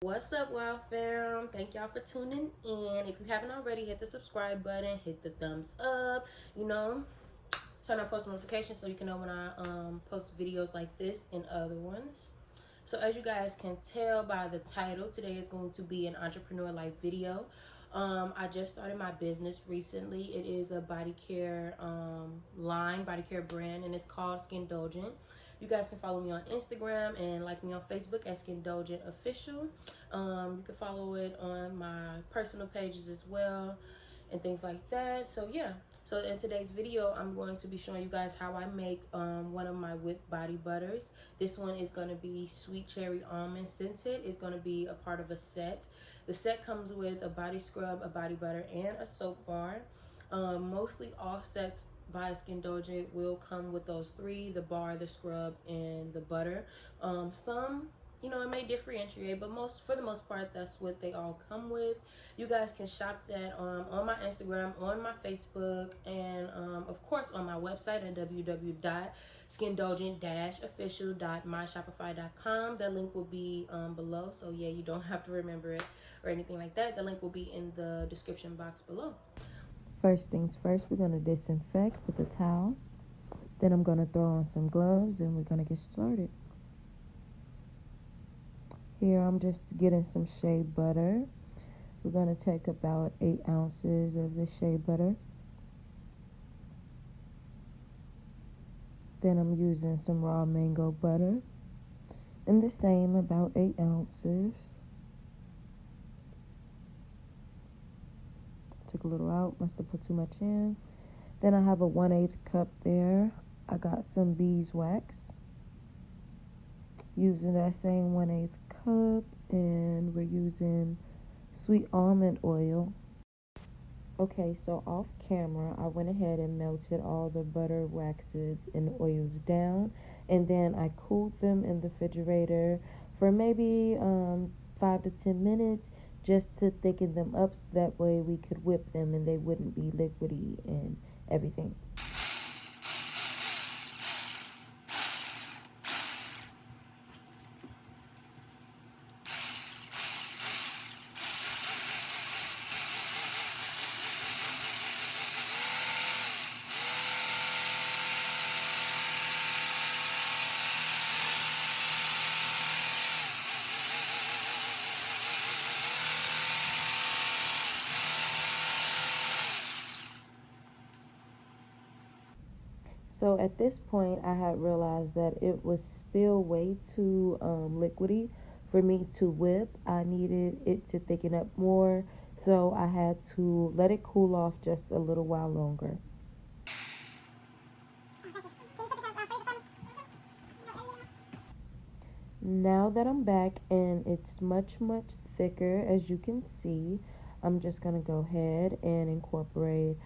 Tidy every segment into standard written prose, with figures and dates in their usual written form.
What's up, Wild Fam? Thank y'all for tuning in. If you haven't already, hit the subscribe button, hit the thumbs up, turn on post notifications so you can know when I post videos like this and other ones. So as you guys can tell by the title, today is going to be an entrepreneur like video. I just started my business recently. It is a body care body care brand, and it's called Skindulgent. You guys can follow me on Instagram and like me on Facebook at Skindulgent Official. You can follow it on my personal pages as well and things like that. So yeah. So in today's video, I'm going to be showing you guys how I make one of my whipped body butters. This one is going to be sweet cherry almond scented. It's going to be a part of a set. The set comes with a body scrub, a body butter, and a soap bar. Mostly all sets by Skindulgent will come with those three: the bar, the scrub, and the butter. Some, it may differentiate, but for the most part, that's what they all come with. You guys can shop that on my Instagram, on my Facebook, and of course on my website at www.skindulgent-official.myshopify.com. The link will be below, so yeah, you don't have to remember it or anything like that. The link will be in the description box below. First things first, we're going to disinfect with a towel. Then I'm going to throw on some gloves and we're going to get started. Here I'm just getting some shea butter. We're going to take about 8 ounces of the shea butter. Then I'm using some raw mango butter. And the same, about 8 ounces. Took a little out, must have put too much in. Then I have a 1/8 cup there. I got some beeswax. Using that same 1/8 cup, and we're using sweet almond oil. Okay, so off camera, I went ahead and melted all the butter, waxes, and oils down, and then I cooled them in the refrigerator for maybe 5 to 10 minutes just to thicken them up so that way we could whip them and they wouldn't be liquidy and everything. So at this point, I had realized that it was still way too liquidy for me to whip. I needed it to thicken up more, so I had to let it cool off just a little while longer. Now that I'm back and it's much thicker, as you can see, I'm just going to go ahead and incorporate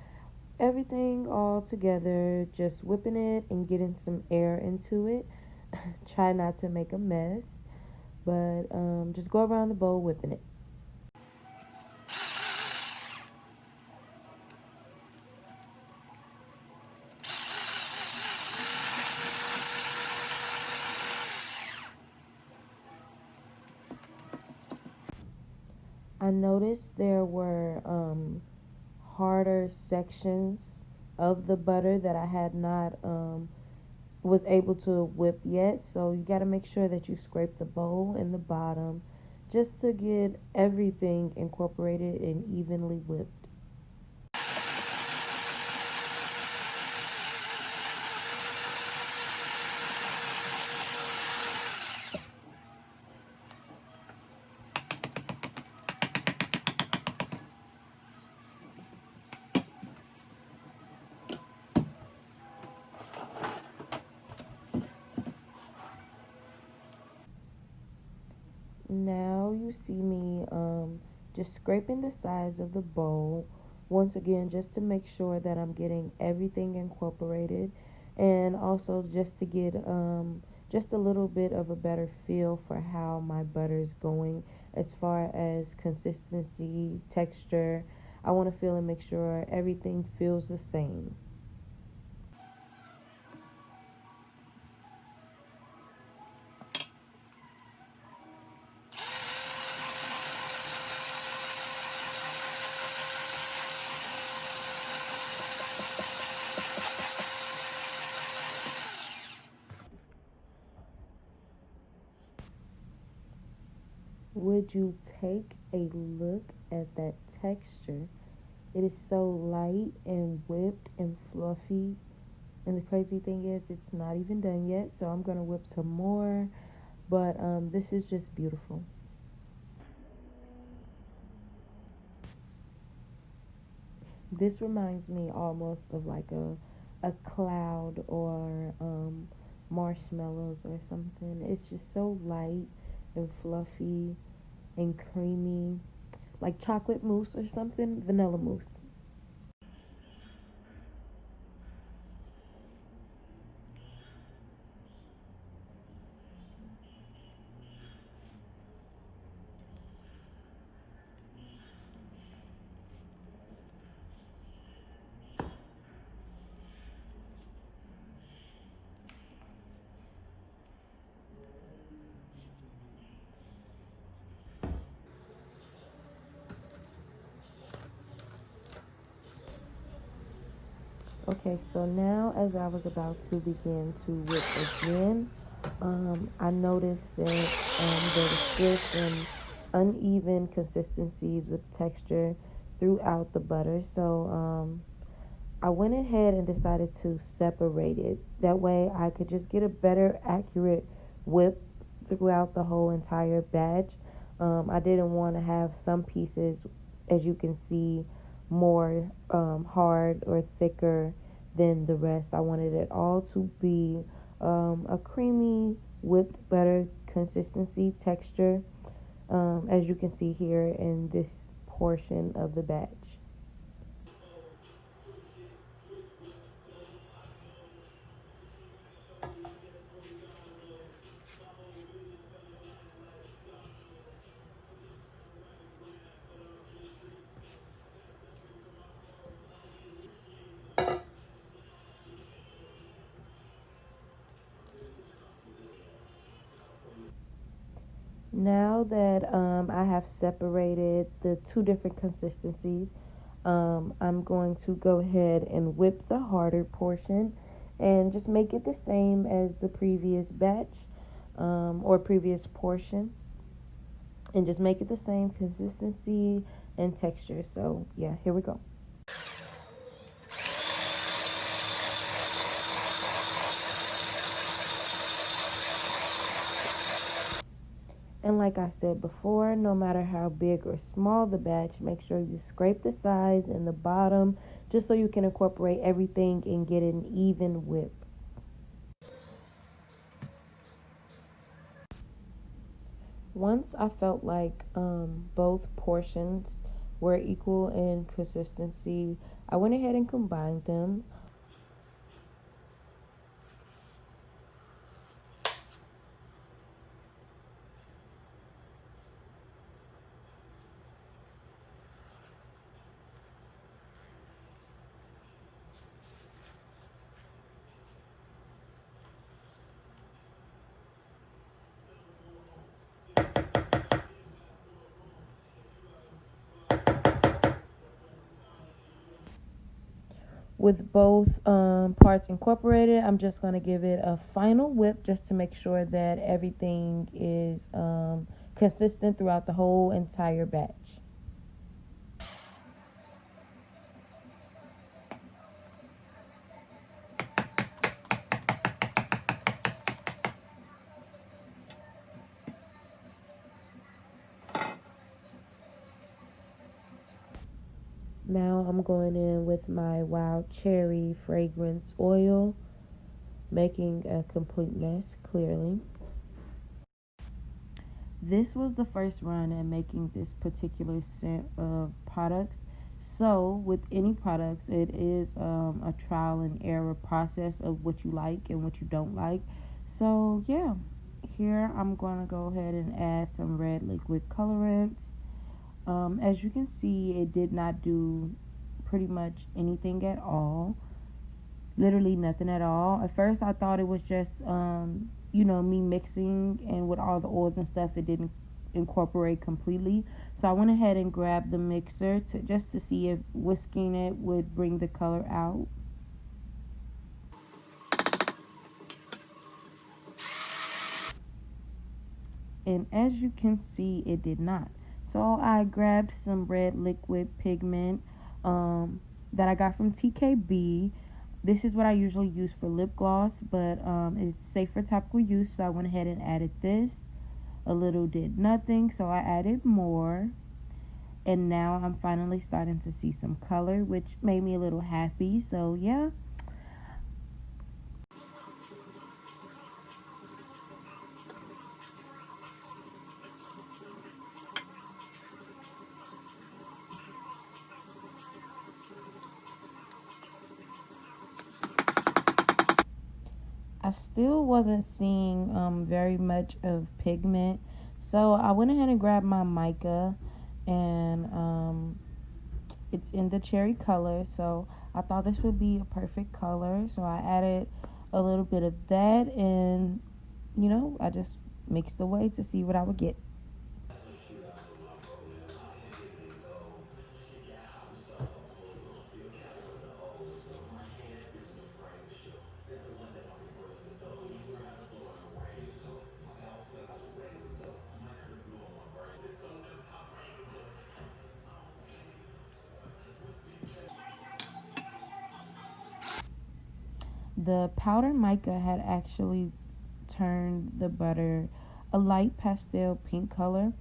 everything all together, just whipping it and getting some air into it. Try not to make a mess, but just go around the bowl whipping it. I noticed there were harder sections of the butter that I had not was able to whip yet, so you got to make sure that you scrape the bowl in the bottom just to get everything incorporated and evenly whipped. Now you see me just scraping the sides of the bowl once again just to make sure that I'm getting everything incorporated, and also just to get just a little bit of a better feel for how my butter is going as far as consistency, texture. I want to feel and make sure everything feels the same. Would you take a look at that texture? It is so light and whipped and fluffy. And the crazy thing is, it's not even done yet. So I'm going to whip some more. But this is just beautiful. This reminds me almost of like a cloud or marshmallows or something. It's just so light and fluffy and creamy, like chocolate mousse or something, vanilla mousse. Okay, so now as I was about to begin to whip again, I noticed that there was drift and uneven consistencies with texture throughout the butter. So I went ahead and decided to separate it. That way I could just get a better, accurate whip throughout the whole entire batch. I didn't want to have some pieces, as you can see, more hard or thicker than the rest. I wanted it all to be a creamy, whipped butter consistency, texture, as you can see here in this portion of the batch. Now that I have separated the two different consistencies, I'm going to go ahead and whip the harder portion and just make it the same as the previous batch or previous portion, and just make it the same consistency and texture. So, yeah, here we go. And like I said before, no matter how big or small the batch, make sure you scrape the sides and the bottom just so you can incorporate everything and get an even whip. Once I felt like both portions were equal in consistency, I went ahead and combined them. With both parts incorporated, I'm just going to give it a final whip just to make sure that everything is consistent throughout the whole entire batch. Now I'm going in with my wild cherry fragrance oil, making a complete mess, clearly. This was the first run at making this particular set of products. So, with any products, it is a trial and error process of what you like and what you don't like. So, yeah, here I'm going to go ahead and add some red liquid colorants. As you can see, it did not do pretty much anything at all. Literally nothing at all. At first, I thought it was just, me mixing, and with all the oils and stuff, it didn't incorporate completely. So I went ahead and grabbed the mixer just to see if whisking it would bring the color out. and as you can see, it did not. So I grabbed some red liquid pigment that I got from TKB. This is what I usually use for lip gloss, but it's safe for topical use, so I went ahead and added this. A little did nothing, so I added more. And now I'm finally starting to see some color, which made me a little happy. So yeah. I still wasn't seeing very much of pigment, so I went ahead and grabbed my mica, and it's in the cherry color, so I thought this would be a perfect color, so I added a little bit of that, and I just mixed away to see what I would get. The powder mica had actually turned the butter a light pastel pink color.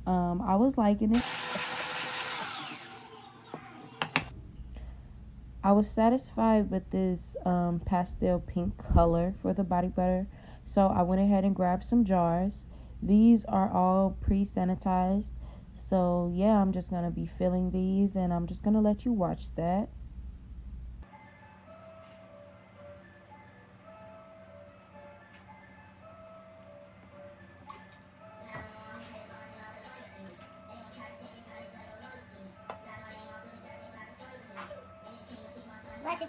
I was liking it. I was satisfied with this pastel pink color for the body butter, so I went ahead and grabbed some jars. These are all pre-sanitized, so yeah, I'm just gonna be filling these, and I'm just gonna let you watch that. Bless you.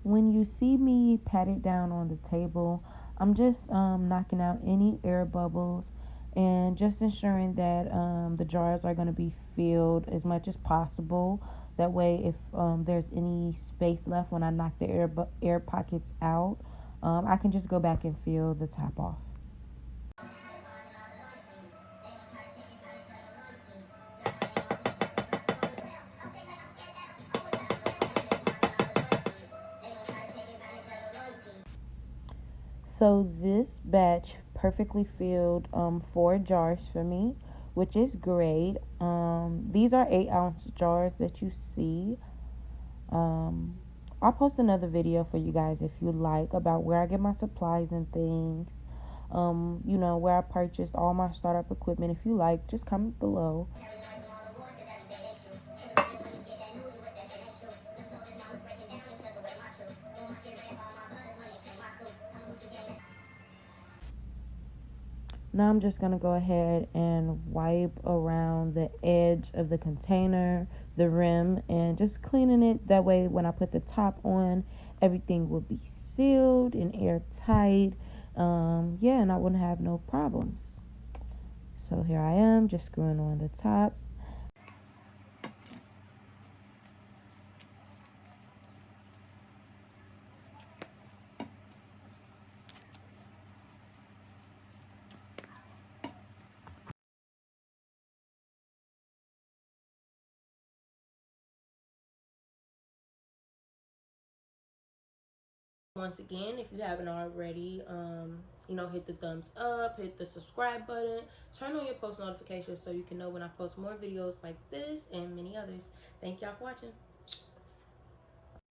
When you see me pat it down on the table, I'm just knocking out any air bubbles and just ensuring that the jars are going to be filled as much as possible. That way, if there's any space left when I knock the air pockets out, I can just go back and fill the top off. So this batch perfectly filled 4 jars for me, which is great. These are 8-ounce jars that you see. I'll post another video for you guys if you like about where I get my supplies and things. Where I purchased all my startup equipment. If you like, just comment below. Now I'm just going to go ahead and wipe around the edge of the container, the rim, and just cleaning it. That way when I put the top on, everything will be sealed and airtight. And I wouldn't have no problems. So here I am, just screwing on the tops. Once again, if you haven't already, hit the thumbs up, hit the subscribe button, turn on your post notifications so you can know when I post more videos like this and many others. Thank y'all for watching.